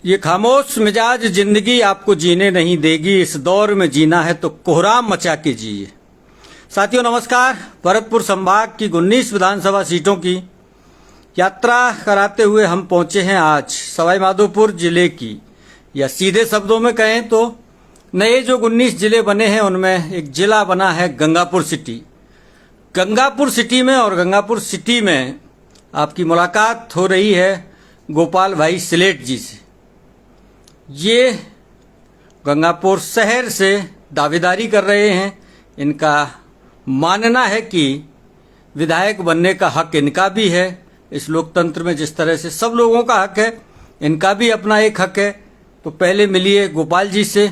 ये खामोश मिजाज जिंदगी आपको जीने नहीं देगी, इस दौर में जीना है तो कोहराम मचा के जिए। साथियों नमस्कार। भरतपुर संभाग की 19 विधानसभा सीटों की यात्रा कराते हुए हम पहुंचे हैं आज सवाईमाधोपुर जिले की, या सीधे शब्दों में कहें तो नए जो 19 जिले बने हैं उनमें एक जिला बना है गंगापुर सिटी। गंगापुर सिटी में और गंगापुर सिटी में आपकी मुलाकात हो रही है गोपाल भाई सिलेठ जी से। ये गंगापुर शहर से दावेदारी कर रहे हैं। इनका मानना है कि विधायक बनने का हक इनका भी है। इस लोकतंत्र में जिस तरह से सब लोगों का हक है, इनका भी अपना एक हक है। तो पहले मिलिए गोपाल जी से।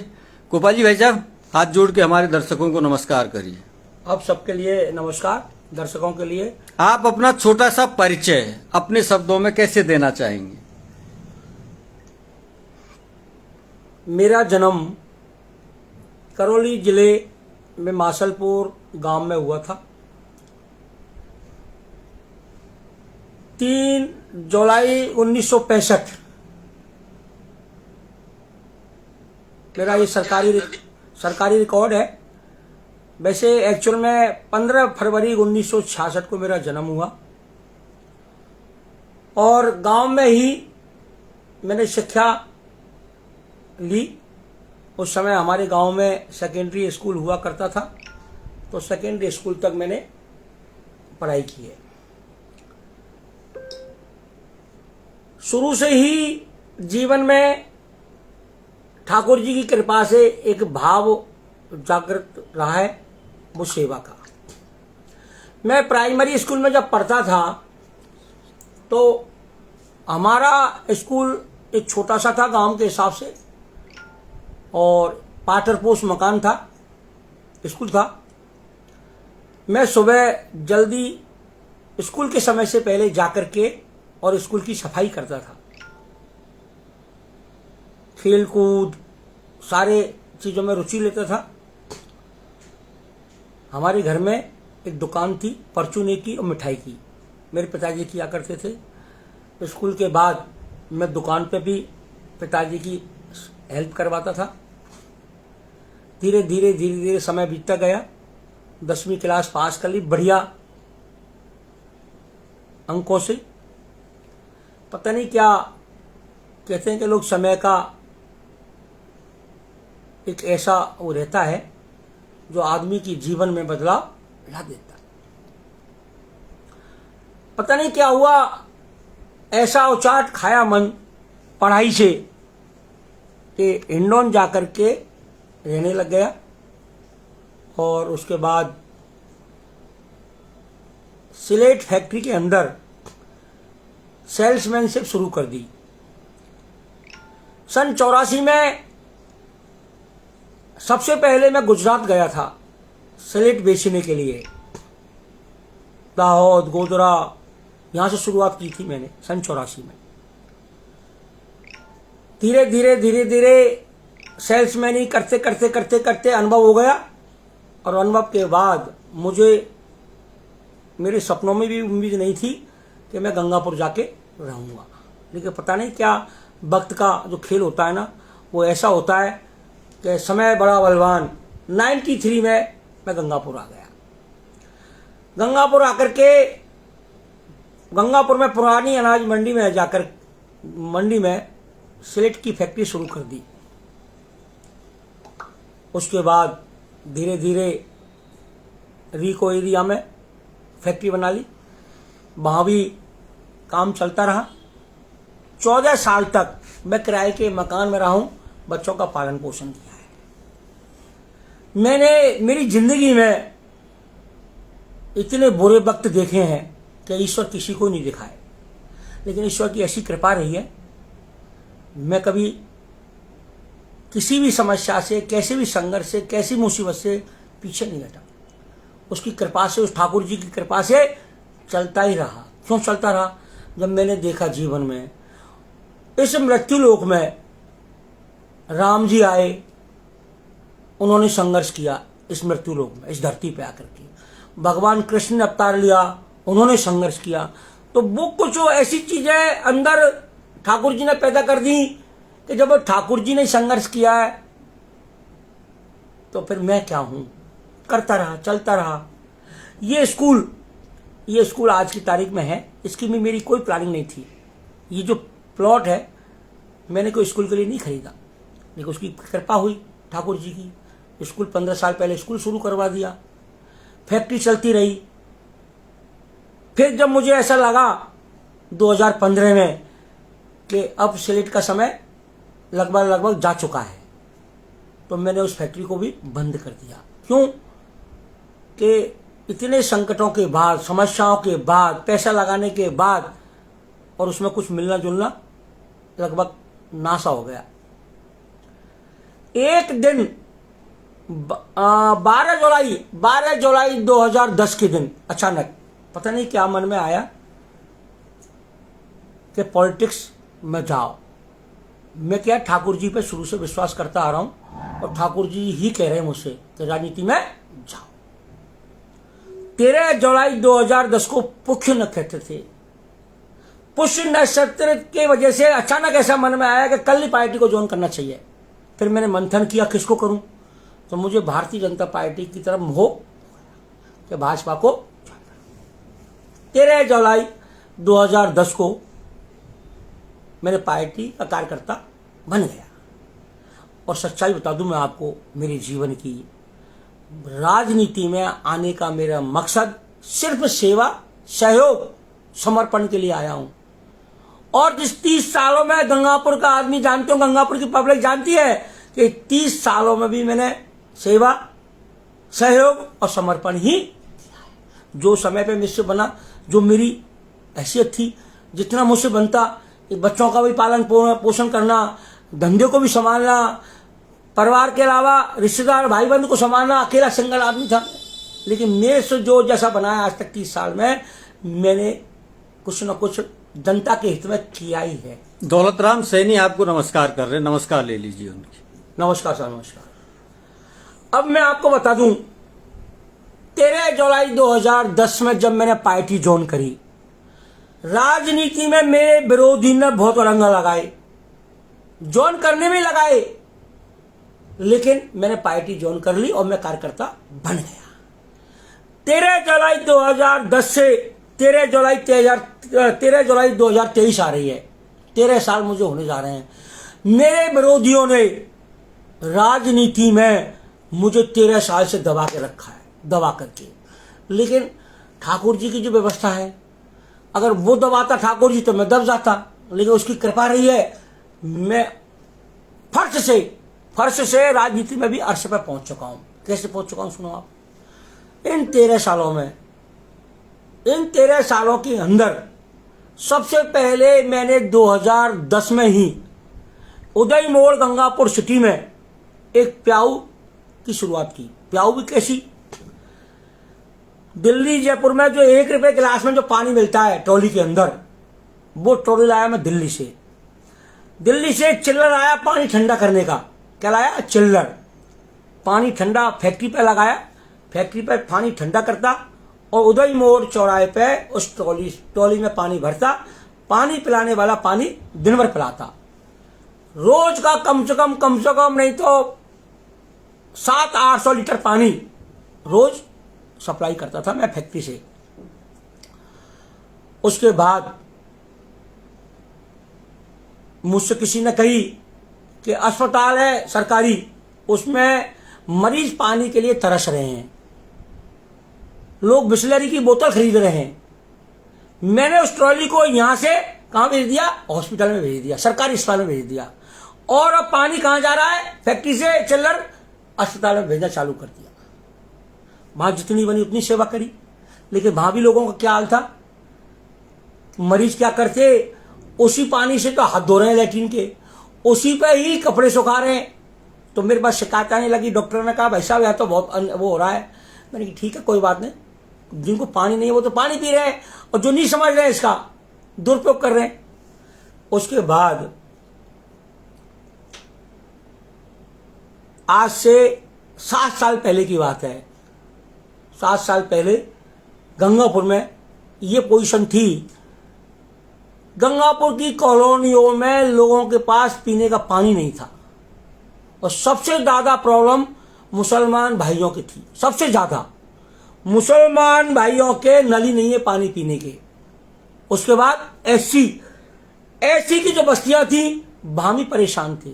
गोपाल जी भाई साहब, हाथ जोड़ के हमारे दर्शकों को नमस्कार करिए। आप सबके लिए नमस्कार, दर्शकों के लिए। आप अपना छोटा सा परिचय अपने शब्दों में कैसे देना चाहेंगे? मेरा जन्म करौली जिले में मासलपुर गांव में हुआ था। 3 जुलाई 1965 मेरा ये सरकारी रिकॉर्ड है। वैसे एक्चुअल में 15 फरवरी 1966 को मेरा जन्म हुआ और गांव में ही मैंने शिक्षा ली। उस समय हमारे गांव में सेकेंडरी स्कूल हुआ करता था, तो सेकेंडरी स्कूल तक मैंने पढ़ाई की है। शुरू से ही जीवन में ठाकुर जी की कृपा से एक भाव जागृत रहा है, वो सेवा का। मैं प्राइमरी स्कूल में जब पढ़ता था तो हमारा स्कूल एक छोटा सा था गांव के हिसाब से, और पाटरपोश मकान था, स्कूल था। मैं सुबह जल्दी स्कूल के समय से पहले जाकर के और स्कूल की सफाई करता था। खेल कूद सारे चीज़ों में रुचि लेता था। हमारे घर में एक दुकान थी परचूने की और मिठाई की, मेरे पिताजी किया करते थे। स्कूल के बाद मैं दुकान पे भी पिताजी की हेल्प करवाता था। धीरे धीरे समय बीतता गया। 10वीं क्लास पास कर ली बढ़िया अंकों से। पता नहीं क्या कहते हैं कि लोग, समय का एक ऐसा वो रहता है जो आदमी की जीवन में बदलाव ला देता है। पता नहीं क्या हुआ, ऐसा उचाट खाया मन पढ़ाई से कि हिंडौन जाकर के रहने लग गया। और उसके बाद सिलेट फैक्ट्री के अंदर सेल्समैनशिप शुरू कर दी। सन 84 में सबसे पहले मैं गुजरात गया था सिलेट बेचने के लिए। दाहोद, गोधरा, यहां से शुरुआत की थी मैंने सन 84 में। धीरे धीरे सेल्समैन ही करते अनुभव हो गया। और अनुभव के बाद मुझे मेरे सपनों में भी उम्मीद नहीं थी कि मैं गंगापुर जाके रहूँगा। लेकिन पता नहीं क्या वक्त का जो खेल होता है ना, वो ऐसा होता है कि समय बड़ा बलवान। 93 में मैं गंगापुर आ गया। गंगापुर आकर के गंगापुर में पुरानी अनाज मंडी में जाकर मंडी में सिलेट की फैक्ट्री शुरू कर दी। उसके बाद धीरे धीरे रीको एरिया में फैक्ट्री बना ली। वहाँ भी काम चलता रहा। 14 साल तक मैं किराए के मकान में रहा हूँ, बच्चों का पालन पोषण किया है। मैंने मेरी जिंदगी में इतने बुरे वक्त देखे हैं कि ईश्वर किसी को नहीं दिखाए, लेकिन ईश्वर की ऐसी कृपा रही है, मैं कभी किसी भी समस्या से, कैसे भी संघर्ष से, कैसी मुसीबत से पीछे नहीं हटा। उसकी कृपा से, उस ठाकुर जी की कृपा से चलता ही रहा। क्यों चलता रहा? जब मैंने देखा जीवन में इस मृत्यु लोक में राम जी आए, उन्होंने संघर्ष किया इस मृत्यु लोक में, इस धरती पे आकर के। भगवान कृष्ण ने अवतार लिया, उन्होंने संघर्ष किया। तो वो कुछ ऐसी चीजें अंदर ठाकुर जी ने पैदा कर दी कि जब ठाकुर जी ने संघर्ष किया है तो फिर मैं क्या हूं। करता रहा, चलता रहा। ये स्कूल आज की तारीख में है, इसकी भी मेरी कोई प्लानिंग नहीं थी। ये जो प्लॉट है मैंने कोई स्कूल के लिए नहीं खरीदा, लेकिन उसकी कृपा हुई ठाकुर जी की। स्कूल 15 साल पहले स्कूल शुरू करवा दिया, फैक्ट्री चलती रही। फिर जब मुझे ऐसा लगा 2015 में कि अब सिलेट का समय लगभग जा चुका है, तो मैंने उस फैक्ट्री को भी बंद कर दिया। क्यों कि इतने संकटों के बाद, समस्याओं के बाद, पैसा लगाने के बाद और उसमें कुछ मिलना जुलना लगभग नासा हो गया। एक दिन 12 जुलाई 2010 के दिन अचानक पता नहीं क्या मन में आया कि पॉलिटिक्स में जाओ। मैं क्या ठाकुर जी पे शुरू से विश्वास करता आ रहा हूं और ठाकुर जी ही कह रहे हैं मुझसे कि राजनीति में जाओ। 13 जुलाई 2010 को पुष्य नक्षत्र थे। पुष्य नक्षत्र की वजह से अचानक ऐसा मन में आया कि कल ही पार्टी को ज्वाइन करना चाहिए। फिर मैंने मंथन किया किसको करूं, तो मुझे भारतीय जनता पार्टी की तरफ हो कि भाजपा को। 13 जुलाई 2010 को मैंने पार्टी का कार्यकर्ता बन गया। और सच्चाई बता दूं मैं आपको, मेरे जीवन की राजनीति में आने का मेरा मकसद सिर्फ सेवा, सहयोग, समर्पण के लिए आया हूं। और जिस 30 सालों में गंगापुर का आदमी जानते हो, गंगापुर की पब्लिक जानती है कि 30 सालों में भी मैंने सेवा, सहयोग और समर्पण ही किया है। जो समय पे मुझसे बना, जो मेरी हैसियत थी, जितना मुझसे बनता, बच्चों का भी पालन पोषण करना, धंधे को भी संभालना, परिवार के अलावा रिश्तेदार भाई बंधु को संभालना। अकेला सिंगल आदमी था, लेकिन मेरे से जो जैसा बनाया आज तक 30 साल में, मैंने कुछ न कुछ जनता के हित में किया ही है। दौलतराम सैनी आपको नमस्कार कर रहे हैं, नमस्कार ले लीजिए उनकी। नमस्कार सर, नमस्कार। अब मैं आपको बता दूं, 13 जुलाई 2010 में जब मैंने पार्टी ज्वाइन करी, राजनीति में मेरे विरोधी ने बहुत रंग लगाए, ज्वाइन करने में लगाए, लेकिन मैंने पार्टी ज्वाइन कर ली और मैं कार्यकर्ता बन गया। 13 जुलाई 2010 से 13 जुलाई 2023 आ रही है। 13 साल मुझे होने जा रहे हैं। मेरे विरोधियों ने राजनीति में मुझे 13 साल से दबा के रखा है, दबा करके। लेकिन ठाकुर जी की जो व्यवस्था है, अगर वो दबाता ठाकुर जी तो मैं दब जाता, लेकिन उसकी कृपा रही है, मैं फर्श से राजनीति में भी अर्श पर पहुंच चुका हूं। कैसे पहुंच चुका हूं सुनो आप। इन 13 सालों के अंदर सबसे पहले मैंने 2010 में ही उदय मोड़ गंगापुर सिटी में एक प्याऊ की शुरुआत की। प्याऊ भी कैसी, दिल्ली जयपुर में जो 1 रुपए गिलास में जो पानी मिलता है ट्रॉली के अंदर, वो ट्रॉली लाया मैं दिल्ली से चिल्लर आया पानी ठंडा करने का। क्या लाया? चिल्लर। पानी ठंडा फैक्ट्री पे लगाया, फैक्ट्री पे पानी ठंडा करता और उदय मोड़ चौराहे पे उस ट्रॉली में पानी भरता। पानी पिलाने वाला पानी दिन भर पिलाता। रोज का कम से कम नहीं तो 700-800 लीटर पानी रोज सप्लाई करता था मैं फैक्ट्री से। उसके बाद मुझसे किसी ने कही कि अस्पताल है सरकारी, उसमें मरीज पानी के लिए तरस रहे हैं, लोग बिस्लरी की बोतल खरीद रहे हैं। मैंने उस ट्रॉली को यहां से कहां भेज दिया? हॉस्पिटल में भेज दिया, सरकारी अस्पताल में भेज दिया। और अब पानी कहां जा रहा है? फैक्ट्री से चिल्लर अस्पताल में भेजना चालू कर दिया। वहां जितनी बनी उतनी सेवा करी, लेकिन वहां भी लोगों का क्या हाल था, मरीज क्या करते, उसी पानी से तो हाथ धो रहे हैं लैट्रिन के, उसी पे ही कपड़े सुखा रहे हैं। तो मेरे पास शिकायत आने लगी। डॉक्टर ने कहा भाई साहब यह तो बहुत वो हो रहा है। मैंने कहा ठीक है कोई बात नहीं, जिनको पानी नहीं है वो तो पानी पी रहे हैं, और जो नहीं समझ रहे हैं इसका दुरुपयोग कर रहे हैं। उसके बाद आज से 7 साल पहले की बात है। 7 साल पहले गंगापुर में ये पोजीशन थी गंगापुर की कॉलोनियों में लोगों के पास पीने का पानी नहीं था और सबसे ज्यादा प्रॉब्लम मुसलमान भाइयों की थी। सबसे ज्यादा मुसलमान भाइयों के नली नहीं है पानी पीने के। उसके बाद एससी की जो बस्तियां थी वहां भी परेशान थे।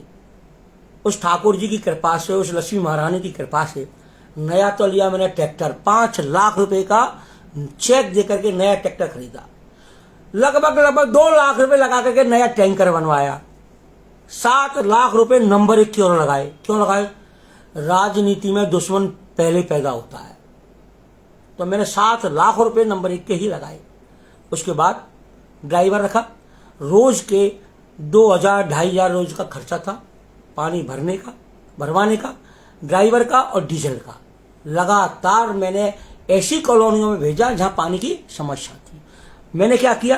उस ठाकुर जी की कृपा से, उस लक्ष्मी महारानी की कृपा से नया तो लिया मैंने ट्रैक्टर, 5 लाख रुपए का चेक देकर के नया ट्रैक्टर खरीदा। लगभग 2 लाख रुपए लगा करके नया टैंकर बनवाया। 7 लाख रुपए नंबर 1 की ओर लगाए। क्यों लगाए? राजनीति में दुश्मन पहले पैदा होता है, तो मैंने 7 लाख रुपए नंबर 1 के ही लगाए। उसके बाद ड्राइवर रखा। रोज के 2,000-2,500 रोज का खर्चा था, पानी भरवाने का, ड्राइवर का और डीजल का। लगातार मैंने ऐसी कॉलोनियों में भेजा जहां पानी की समस्या थी। मैंने क्या किया,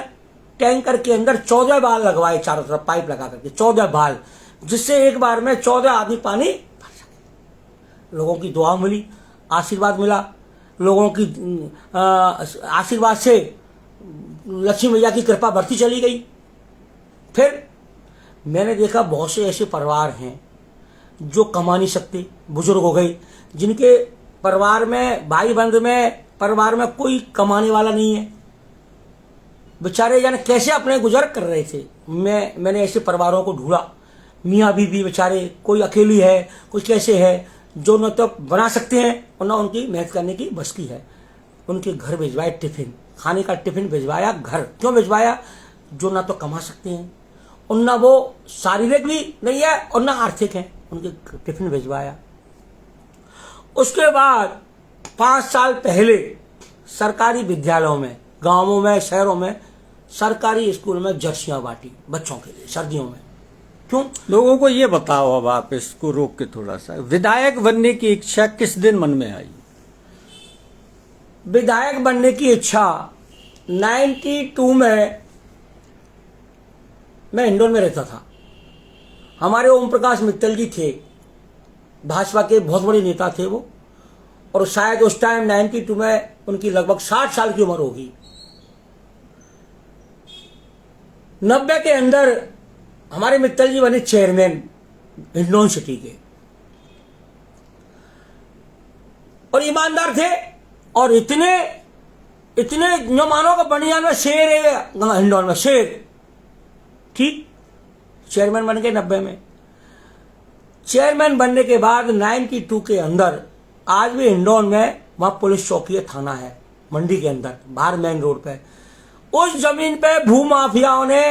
टैंकर के अंदर 14 बाल लगवाए, चारों तरफ पाइप लगा करके 14 बाल, जिससे एक बार में 14 आदमी पानी भर सके। लोगों की दुआ मिली, आशीर्वाद मिला। लोगों की आशीर्वाद से लक्ष्मी मैया की कृपा बढ़ती चली गई। फिर मैंने देखा बहुत से ऐसे परिवार हैं जो कमा नहीं सकते, बुजुर्ग हो गए, जिनके परिवार में, भाई बंधु में, परिवार में कोई कमाने वाला नहीं है। बेचारे जाने कैसे अपने गुजर कर रहे थे। मैंने ऐसे परिवारों को ढूंढा। मियाँ बीवी बेचारे, कोई अकेली है, कोई कैसे है, जो न तो बना सकते हैं और न उनकी मेहनत करने की बस की है। उनके घर भिजवाए टिफिन, खाने का टिफिन भिजवाया घर। क्यों भिजवाया? जो ना तो कमा सकते हैं और ना वो शारीरिक भी नहीं है और ना आर्थिक है, उनके टिफिन भिजवाया। उसके बाद 5 साल पहले सरकारी विद्यालयों में, गांवों में, शहरों में, सरकारी स्कूल में जर्सियां बांटी बच्चों के लिए सर्दियों में। क्यों? लोगों को ये बताओ, अब आप इसको रोक के थोड़ा सा, विधायक बनने की इच्छा किस दिन मन में आई? विधायक बनने की इच्छा 92 में मैं इंदौर में रहता था। हमारे ओम प्रकाश मित्तल जी थे, भाजपा के बहुत बड़े नेता थे वो, और शायद उस टाइम 92 में उनकी लगभग 60 साल की उम्र होगी। 90 के अंदर हमारे मित्तल जी बने चेयरमैन हिंडौन सिटी के, और ईमानदार थे और इतने जो मानो का बनियान में शेर है हिंडौन में, शेर। ठीक, चेयरमैन बन गए 90 में। चेयरमैन बनने के बाद 92 के अंदर आज भी हिंडौन में वहां पुलिस चौकी है, थाना है, मंडी के अंदर बाहर मेन रोड पे। उस जमीन पे भूमाफियाओं ने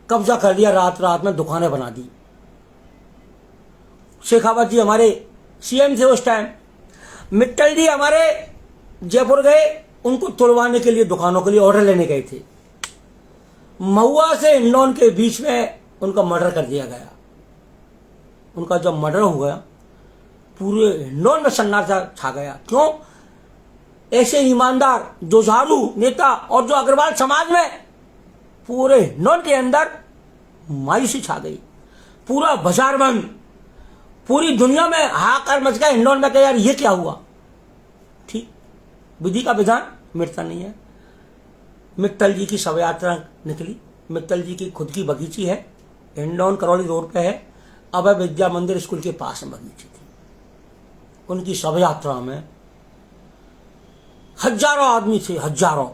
कब्जा कर लिया, रात में दुकानें बना दी। शेखावत जी हमारे सीएम थे उस टाइम। मित्तल जी हमारे जयपुर गए, उनको तोड़वाने के लिए, दुकानों के लिए ऑर्डर लेने गए थे। महुआ से हिंडौन के बीच में उनका मर्डर कर दिया गया। उनका जब मर्डर हुआ पूरे हिंडौन में सन्नाटा छा गया। क्यों? ऐसे ईमानदार, जुझारू नेता और जो अग्रवाल समाज में, पूरे हिंडौन के अंदर मायूसी छा गई। पूरा बाजार बंद, पूरी दुनिया में हाहाकार मच गया हिंडौन में, यार ये क्या हुआ। ठीक, विधि का विधान मिटता नहीं है। मित्तल जी की शव यात्रा निकली। मित्तल जी की खुद की बगीची है, हिंडौन करौली रोड पे है, अभय विद्या मंदिर स्कूल के पास में बगीची थी। उनकी शव यात्रा में हजारों आदमी थे, हजारों।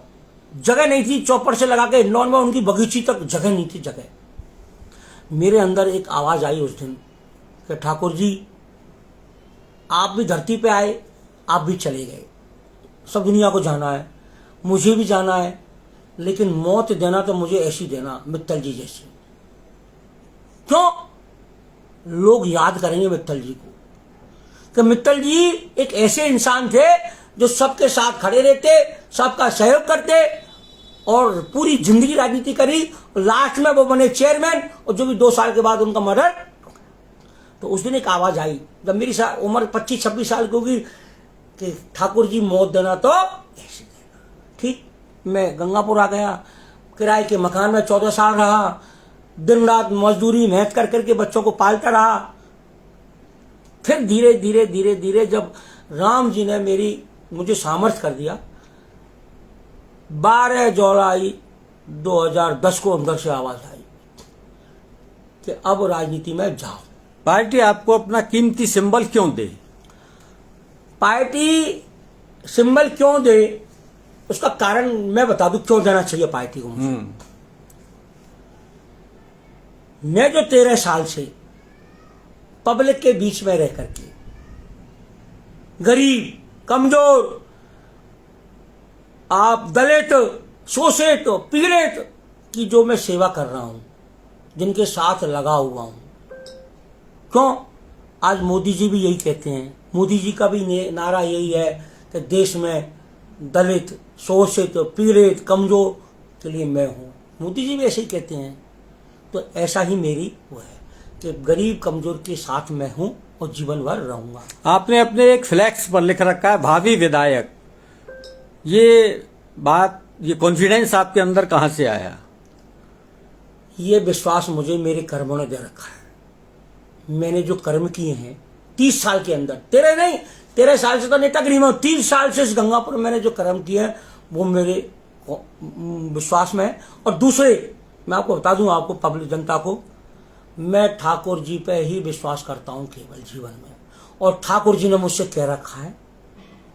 जगह नहीं थी, चौपड़ से लगा के हिंडौन में उनकी बगीची तक जगह नहीं थी। जगह, मेरे अंदर एक आवाज आई उस दिन कि ठाकुर जी आप भी धरती पे आए, आप भी चले गए, सब दुनिया को जाना है, मुझे भी जाना है, लेकिन मौत देना तो मुझे ऐसी देना, मित्तल जी जैसी। क्यों? लोग याद करेंगे मित्तल जी को कि मित्तल जी एक ऐसे इंसान थे जो सबके साथ खड़े रहते, सबका सहयोग करते और पूरी जिंदगी राजनीति करी। लास्ट में वो बने चेयरमैन, और जो भी 2 साल के बाद उनका मर्डर। तो उस दिन एक आवाज आई जब मेरी उम्र 25-26 साल की होगी कि ठाकुर जी मौत देना तो ऐसे देना। ठीक, मैं गंगापुर आ गया, किराए के मकान में 14 साल रहा, दिन रात मजदूरी मेहनत कर करके बच्चों को पालता रहा। फिर धीरे धीरे धीरे धीरे जब राम जी ने मुझे सामर्थ्य कर दिया, 12 जुलाई 2010 को अंदर से आवाज आई कि अब राजनीति में जाओ। पार्टी आपको अपना कीमती सिंबल क्यों दे? पार्टी सिंबल क्यों दे उसका कारण मैं बता दूं क्यों देना चाहिए पार्टी को मुझे। मैं जो 13 साल से पब्लिक के बीच में रह करके गरीब, कमजोर, आप दलित, शोषित, पीड़ित की जो मैं सेवा कर रहा हूं, जिनके साथ लगा हुआ हूं, क्यों आज मोदी जी भी यही कहते हैं, मोदी जी का भी नारा यही है कि देश में दलित, शोषित, पीड़ित, कमजोर के लिए मैं हूं। मोदी जी भी ऐसे ही कहते हैं। तो ऐसा ही मेरी वो है कि गरीब कमजोर के साथ मैं हूं और जीवन भर रहूंगा। आपने अपने एक फ्लैक्स पर लिख रखा है भावी विधायक। ये बात, ये कॉन्फिडेंस आपके अंदर कहां से आया? ये विश्वास मुझे मेरे कर्मों ने दे रखा है। मैंने जो कर्म किए हैं 30 साल के अंदर, 13 साल से तो नेतागिरी में, 30 साल से इस गंगापुर में मैंने जो कर्म किए हैं वो मेरे विश्वास में है। और दूसरे मैं आपको बता दूं, आपको पब्लिक जनता को, मैं ठाकुर जी पे ही विश्वास करता हूं केवल जीवन में। और ठाकुर जी ने मुझसे कह रखा है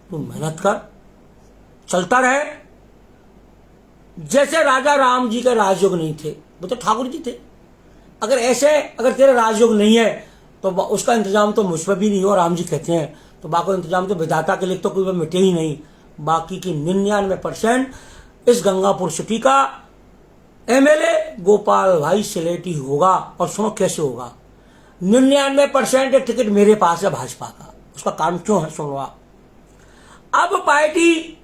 तू मेहनत कर, चलता रहे। जैसे राजा राम जी के राजयोग नहीं थे, वो तो ठाकुर जी थे। अगर तेरे राजयोग नहीं है तो उसका इंतजाम तो मुझ पर भी नहीं हो, राम जी कहते हैं। तो बाकी इंतजाम तो विधाता के लिए तो कोई मिटे ही नहीं। बाकी की 99% इस गंगापुर सिटी का एमएलए गोपाल भाई सिलेटी होगा। और सुनो कैसे होगा, 99% टिकट मेरे पास है भाजपा का। उसका कारण क्यों है सुनो आप। अब पार्टी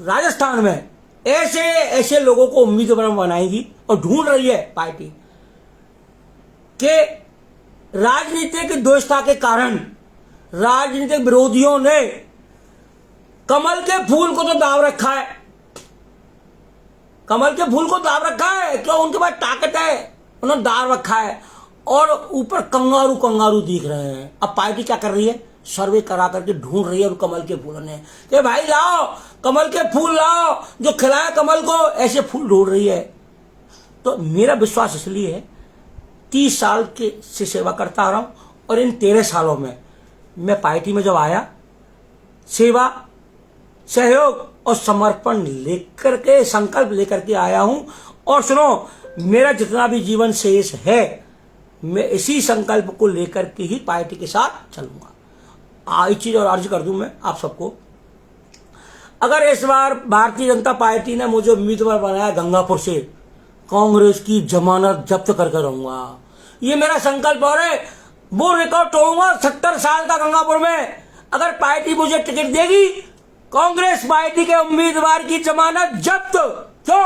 राजस्थान में ऐसे लोगों को उम्मीदवार बनाएगी और ढूंढ रही है पार्टी के राजनीतिक द्वेषता के कारण राजनीतिक विरोधियों ने कमल के फूल को तो दाव रखा है। कमल के फूल को दाव रखा है क्यों? उनके पास ताकत है, उन्होंने दाव रखा है। और ऊपर कंगारू दिख रहे हैं। अब पार्टी क्या कर रही है? सर्वे करा करके ढूंढ रही है उन कमल के फूलों ने कि भाई लाओ कमल के फूल लाओ, जो खिलाए कमल को, ऐसे फूल ढूंढ रही है। तो मेरा विश्वास इसलिए है, 30 साल के से सेवा करता आ रहा हूं और इन 13 सालों में मैं पार्टी में जब आया, सेवा, सहयोग और समर्पण लेकर के, संकल्प लेकर के आया हूं। और सुनो, मेरा जितना भी जीवन शेष है मैं इसी संकल्प को लेकर के ही पार्टी के साथ चलूंगा। एक चीज और अर्ज कर दूं मैं आप सबको, अगर इस बार भारतीय जनता पार्टी ने मुझे उम्मीदवार बनाया गंगापुर से, कांग्रेस की जमानत जब्त करके रहूंगा। ये मेरा संकल्प और है। वो रिकॉर्ड तोड़ूंगा 70 साल का गंगापुर में। अगर पार्टी मुझे टिकट देगी, कांग्रेस पार्टी के उम्मीदवार की जमानत जब्त। क्यों?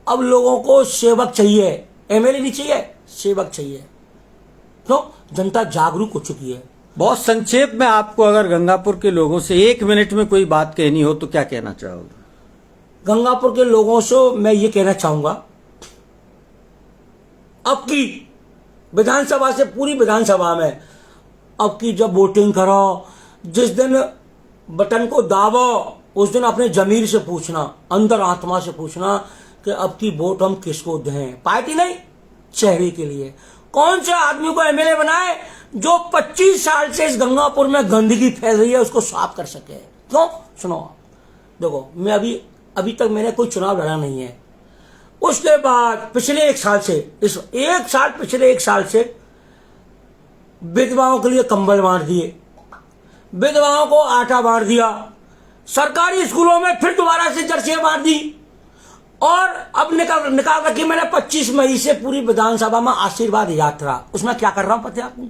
अब लोगों को सेवक चाहिए, एमएलए नहीं चाहिए, सेवक चाहिए। क्यों? जनता जागरूक हो चुकी है। बहुत संक्षेप में आपको अगर गंगापुर के लोगों से 1 मिनट में कोई बात कहनी हो तो क्या कहना चाहोगे? गंगापुर के लोगों से मैं ये कहना चाहूंगा, अब की विधानसभा से पूरी विधानसभा में अब की जब वोटिंग करो, जिस दिन बटन को दाबो उस दिन अपने जमीर से पूछना, अंदर आत्मा से पूछना कि अब की वोट हम किसको दें। पार्टी नहीं, चेहरे के लिए। कौन से आदमी को एमएलए बनाए जो 25 साल से इस गंगापुर में गंदगी फैल रही है उसको साफ कर सके। क्यों? सुनो, देखो मैं अभी तक मैंने कोई चुनाव लड़ा नहीं है। उसके बाद पिछले 1 साल से, पिछले 1 साल से विधवाओं के लिए कंबल बांट दिए, विधवाओं को आटा बांट दिया, सरकारी स्कूलों में फिर दोबारा से जर्सियां बांट दी। और अब निकाल रखी मैंने 25 मई से पूरी विधानसभा में आशीर्वाद यात्रा। उसमें क्या कर रहा हूं पता है आपको?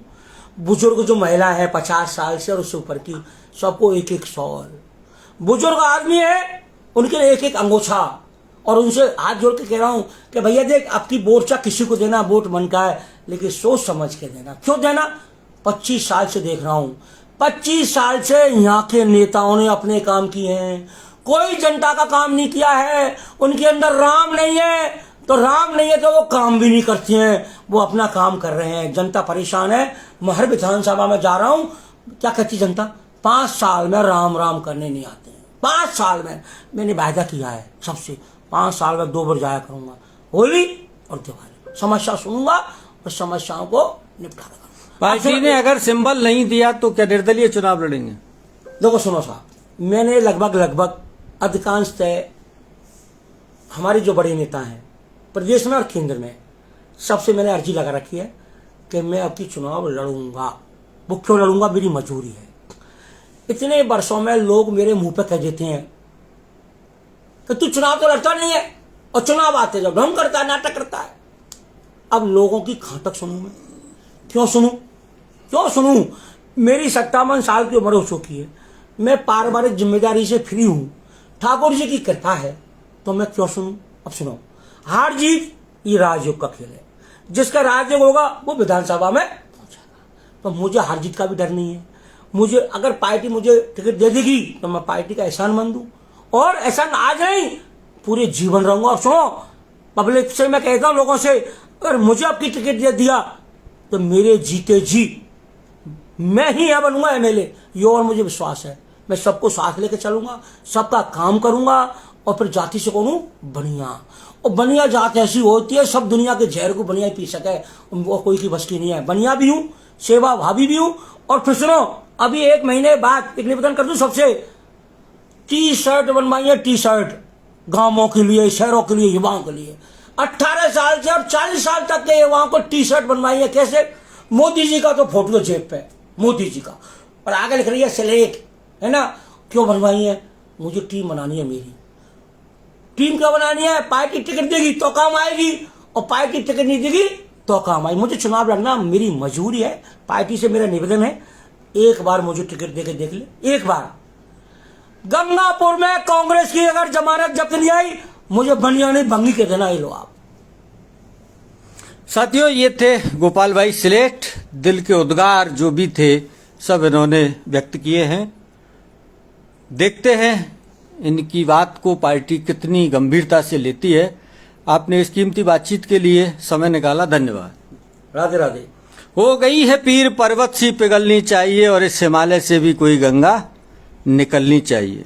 बुजुर्ग जो महिला है 50 साल से और उससे ऊपर की, सबको 1-1 शॉल। बुजुर्ग आदमी है उनके लिए 1-1 अंगोछा। और उनसे हाथ जोड़ के कह रहा हूं कि भैया देख, आपकी वोट चाहे किसी को देना, वोट मन का है, लेकिन सोच समझ के देना। क्यों देना? 25 साल से देख रहा हूं, 25 साल से यहाँ के नेताओं ने अपने काम किए हैं, कोई जनता का काम नहीं किया है। उनके अंदर राम नहीं है तो वो काम भी नहीं करते हैं, वो अपना काम कर रहे हैं। जनता परेशान है। मैं हर विधानसभा में जा रहा हूं, क्या कहती जनता? 5 साल में राम करने नहीं आते हैं। 5 साल में मैंने वायदा किया है सबसे, 5 साल में 2 बार जाया करूंगा, होली और दिवाली। समस्या सुनूंगा और समस्याओं को निपटा दूंगा। पार्टी ने अगर सिंबल नहीं दिया तो क्या निर्दलीय चुनाव लड़ेंगे? देखो सुनो साहब, मैंने लगभग अधिकांशतः हमारे जो बड़े नेता हैं प्रदेश में और केंद्र में, सबसे मैंने अर्जी लगा रखी है कि मैं अब की चुनाव लड़ूंगा। वो क्यों लड़ूंगा? मेरी मजबूरी है। इतने वर्षों में लोग मेरे मुंह पे कह देते हैं कि तू चुनाव तो लड़ता नहीं है, और चुनाव आते जब ढंग करता है, नाटक करता है। अब लोगों की कहां तक सुनूं मैं? क्यों सुनूं? मेरी 57 साल की उम्र हो चुकी है, मैं पारिवारिक जिम्मेदारी से फ्री हूं, ठाकुर जी की कृपा है, तो मैं क्यों सुनूं? अब सुनो, हार जीत ये राजयोग का खेल है। जिसका राजयोग होगा वो विधानसभा में पहुंचेगा। तो मुझे हार जीत का भी डर नहीं है। मुझे अगर पार्टी मुझे टिकट दे देगी तो मैं पार्टी का एहसानमंद दूं, और एहसान आज नहीं पूरे जीवन रहूंगा। अब सुनो, पब्लिक से मैं कहता हूं, लोगों से, अगर मुझे आपकी टिकट दे दिया तो मेरे जीते जी मैं ही यहां बनूंगा एमएलए, ये और मुझे विश्वास है। मैं सबको साथ लेकर चलूंगा, सबका काम करूंगा, और फिर जाति से कौन हूं? बनिया। और बनिया जात ऐसी होती है, सब दुनिया के जहर को बनिया ही पी सके, वो कोई की बस की नहीं है। बनिया भी हूं, सेवा भाभी भी हूं। और फिर सुनो, अभी 1 महीने बाद एक निवेदन कर दूं सबसे, टी शर्ट बनवाई है, टी शर्ट गांवों के लिए, शहरों के लिए, युवाओं के लिए। 18 साल से और 40 साल तक के युवाओं को टी शर्ट बनवाई है। कैसे? मोदी जी का तो फोटो जेब पे, मोदी जी का, और आगे लिख रही है सिलेक्ट, है ना? क्यों बनवाई है? मुझे टीम बनानी है। मेरी टीम क्यों बनानी है? पार्टी टिकट देगी तो काम आएगी, और पार्टी टिकट नहीं देगी तो काम आएगी। मुझे चुनाव लड़ना मेरी मजबूरी है। पार्टी से मेरा निवेदन है, एक बार मुझे टिकट देके देख ले, एक बार। गंगापुर में कांग्रेस की अगर जमानत जब्त नहीं आई, मुझे बनिया नहीं भंगी के देना। ये लो आप। साथियों, ये थे गोपाल भाई सिलेठ। दिल के उद्गार जो भी थे सब इन्होंने व्यक्त किए हैं। देखते हैं इनकी बात को पार्टी कितनी गंभीरता से लेती है। आपने इस कीमती बातचीत के लिए समय निकाला, धन्यवाद। राधे राधे। हो गई है पीर पर्वत सी पिघलनी चाहिए, और इस हिमालय से भी कोई गंगा निकलनी चाहिए।